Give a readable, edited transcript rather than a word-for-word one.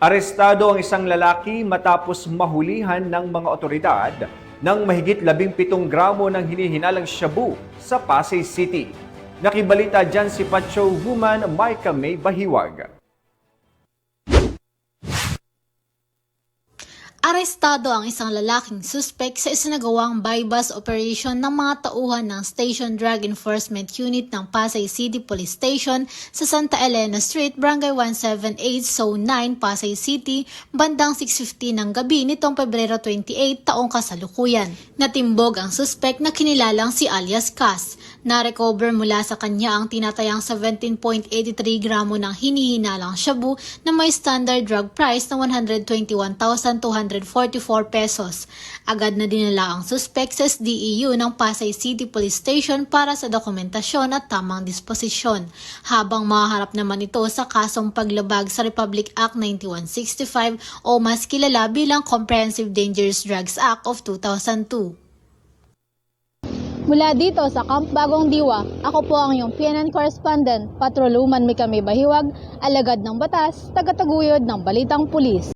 Arestado ang isang lalaki matapos mahulihan ng mga otoridad ng mahigit 17 gramo ng hinihinalang shabu sa Pasay City. Nakibalita dyan si Pacho Woman Micah May Bahiwag. Arestado ang isang lalaking suspek sa isinagawang buy-bust operation ng mga tauhan ng Station Drug Enforcement Unit ng Pasay City Police Station sa Santa Elena Street, Barangay 178, Zone 9, Pasay City, bandang 6:50 ng gabi nitong Pebrero 28 taong kasalukuyan. Natimbog ang suspek na kinilalang si alias Cas. Na-recover mula sa kanya ang tinatayang 17.83 gramo ng hinihinalang shabu na may standard drug price na 121,244 pesos. Agad na dinala ang suspect sa SDEU ng Pasay City Police Station para sa dokumentasyon at tamang disposisyon, habang mahaharap naman ito sa kasong paglabag sa Republic Act 9165 o mas kilala bilang Comprehensive Dangerous Drugs Act of 2002. Mula dito sa Camp Bagong Diwa, ako po ang iyong PNN correspondent, Patrol Woman Micah May Bahiwag, alagad ng batas, tagataguyod ng Balitang Pulis.